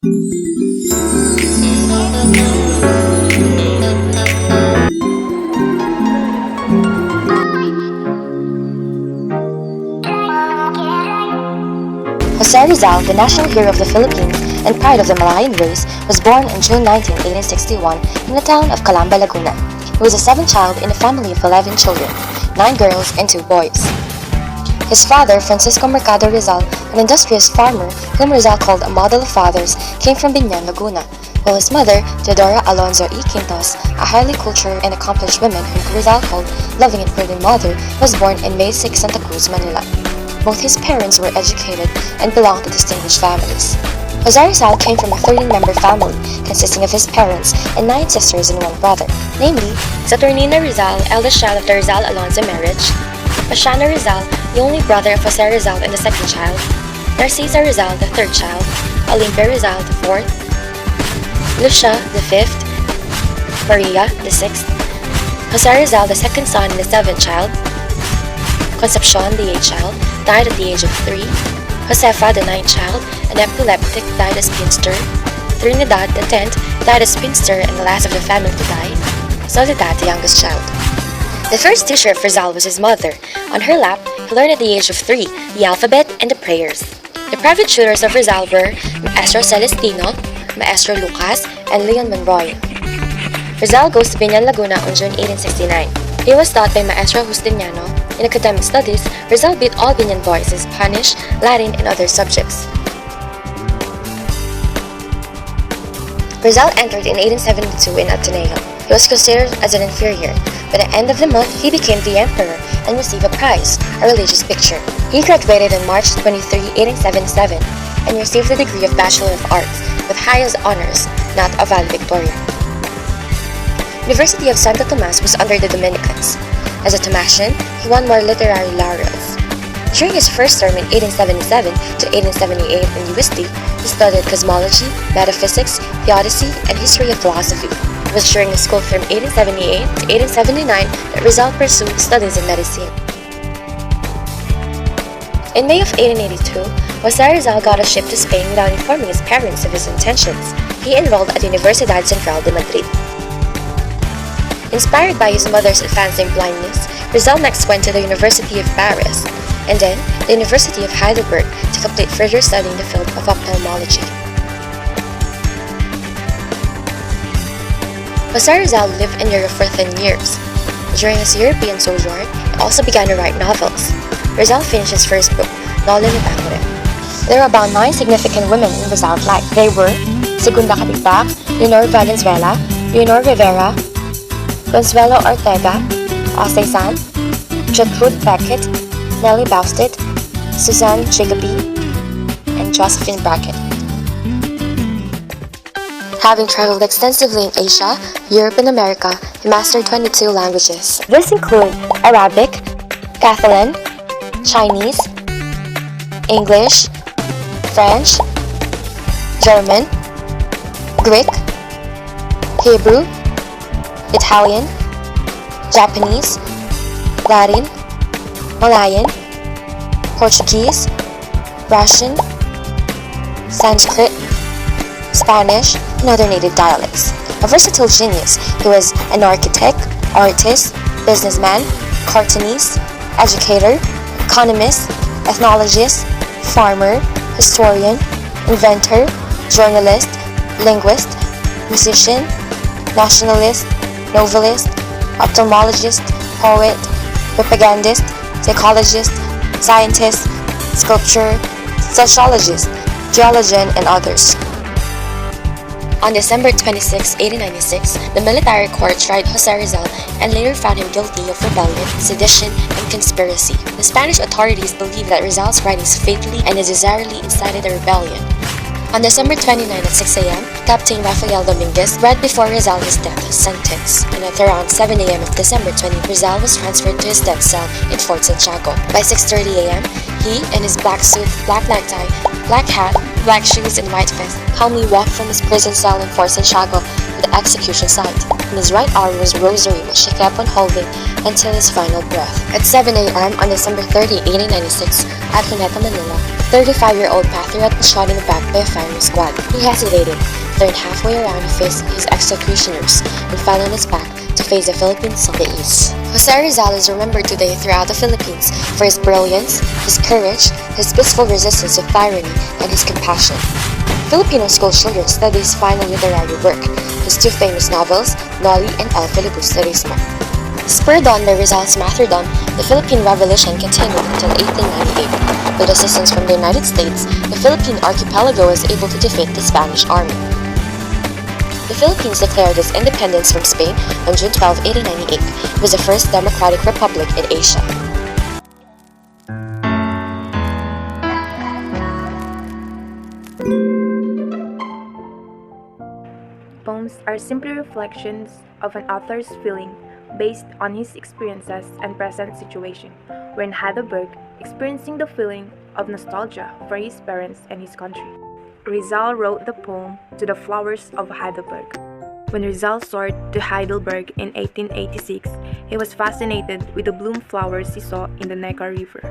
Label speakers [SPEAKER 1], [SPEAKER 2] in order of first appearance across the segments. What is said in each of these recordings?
[SPEAKER 1] Jose Rizal, the national hero of the Philippines and pride of the Malayan race, was born on June 19, 1861 in the town of Calamba, Laguna. He was the seventh child in a family of 11 children, 9 girls and 2 boys. His father, Francisco Mercado Rizal, an industrious farmer whom Rizal called a model of fathers, came from Biñan, Laguna, while his mother, Teodora Alonzo E. Quintos, a highly cultured and accomplished woman whom Rizal called loving and prudent mother, was born in May 6, Santa Cruz, Manila. Both his parents were educated and belonged to distinguished families. Jose Rizal came from a 13-member family consisting of his parents and 9 sisters and 1 brother, namely Saturnina Rizal, eldest child of the Rizal Alonzo marriage; Pasiano Rizal, the only brother of Jose Rizal and the second child; Narcisa Rizal, the third child; Olympia Rizal, the fourth; Lucia, the fifth; Maria, the sixth; Jose Rizal, the second son and the seventh child; Concepcion, the 8th child, died at the age of 3. Josefa, the 9th child, an epileptic, died as spinster. Trinidad, the 10th, died as spinster and the last of the family to die. Soledad, the youngest child. The first teacher of Rizal was his mother. On her lap, he learned at the age of 3 the alphabet and the prayers. The private tutors of Rizal were Maestro Celestino, Maestro Lucas, and Leon Monroy. Rizal goes to Biñan, Laguna on June 1869. He was taught by Maestro Justiniano. In academic studies, Rizal beat all Biñan boys in Spanish, Latin, and other subjects. Rizal entered in 1872 in Ateneo. He was considered as an inferior. By the end of the month, he became the emperor and received a prize, a religious picture. He graduated on March 23, 1877, and received the degree of Bachelor of Arts with highest honors, not a valedictorian. University of Santo Tomas was under the Dominicans. As a Tomasian, he won more literary laurels. During his first term in 1877 to 1878 in UST, he studied cosmology, metaphysics, theodicy, and history of philosophy. It was during his school from 1878 to 1879 that Rizal pursued studies in medicine. In May of 1882, Jose Rizal got a ship to Spain without informing his parents of his intentions. He enrolled at Universidad Central de Madrid. Inspired by his mother's advancing blindness, Rizal next went to the University of Paris, and then the University of Heidelberg to complete further study in the field of ophthalmology. Jose Rizal lived in Europe for 10 years. During his European sojourn, he also began to write novels. Rizal finished his first book, Noli Me Tangere. There were about 9 significant women in Rizal's life. They were Segunda Katipak, Leonor Valenzuela, Leonor Rivera, Consuelo Ortega, Osei San, Gertrude Beckett, Nellie Bausted, Suzanne Jacobi, and Josephine Brackett. Having traveled extensively in Asia, Europe, and America, he mastered 22 languages. This include Arabic, Catalan, Chinese, English, French, German, Greek, Hebrew, Italian, Japanese, Latin, Malayan, Portuguese, Russian, Sanskrit, Spanish, and other native dialects. A versatile genius, he was an architect, artist, businessman, cartoonist, educator, economist, ethnologist, farmer, historian, inventor, journalist, linguist, musician, nationalist, novelist, ophthalmologist, poet, propagandist, psychologist, scientist, sculptor, sociologist, geologian, and others. On December 26, 1896, the military court tried Jose Rizal and later found him guilty of rebellion, sedition, and conspiracy. The Spanish authorities believed that Rizal's writings fatally and necessarily incited a rebellion. On December 29 at 6 a.m., Captain Rafael Dominguez read before Rizal his death sentence, and at around 7 a.m. of December 20, Rizal was transferred to his death cell in Fort Santiago. By 6:30 a.m., he, in his black suit, black necktie, black hat, black shoes, and white vest, calmly walked from his prison cell in Fort Santiago to the execution site. In his right arm was a rosary, which he kept on holding until his final breath. At 7 a.m. on December 30, 1896, at Cuneta, Manila, 35-year-old Patriot was shot in the back by a firing squad. He hesitated, turned halfway around to face his executioners, and fell on his back to face the Philippines on the east. Jose Rizal is remembered today throughout the Philippines for his brilliance, his courage, his peaceful resistance to tyranny, and his compassion. Filipino school children study his final literary work, his two famous novels, Noli and El Filibusterismo. Spurred on by Rizal's martyrdom, the Philippine Revolution continued until 1898. With assistance from the United States, the Philippine archipelago was able to defeat the Spanish army. The Philippines declared its independence from Spain on June 12, 1898. It was the first democratic republic in Asia.
[SPEAKER 2] Poems are simply reflections of an author's feeling based on his experiences and present situation. We're in Heidelberg, experiencing the feeling of nostalgia for his parents and his country. Rizal wrote the poem To the Flowers of Heidelberg. When Rizal soared to Heidelberg in 1886, he was fascinated with the bloom flowers he saw in the Neckar River.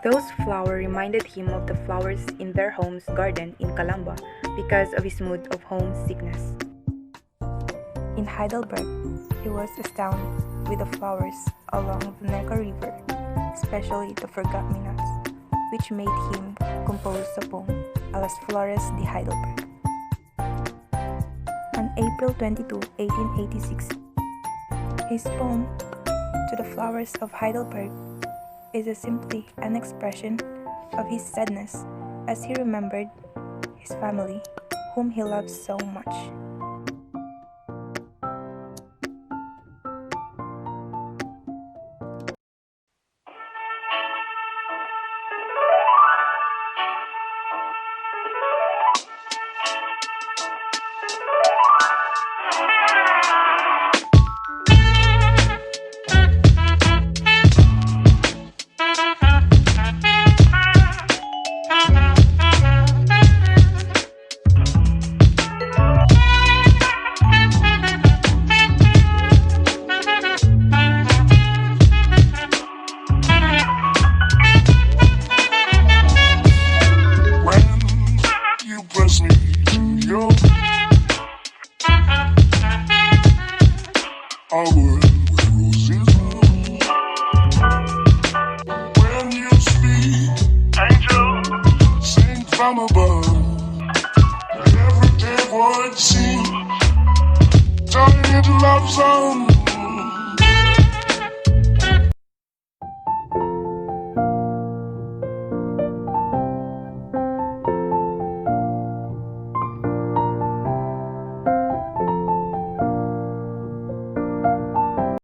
[SPEAKER 2] Those flowers reminded him of the flowers in their home's garden in Calamba because of his mood of homesickness. In Heidelberg, he was astounded with the flowers along the Neckar River, especially the forget-me-nots, which made him compose the poem A las Flores de Heidelberg. On April 22, 1886, his poem To the Flowers of Heidelberg is simply an expression of his sadness as he remembered his family, whom he loved so much.
[SPEAKER 3] A world where roses bloom. When you speak, angel, sing from above. Everyday word seems turning into love song.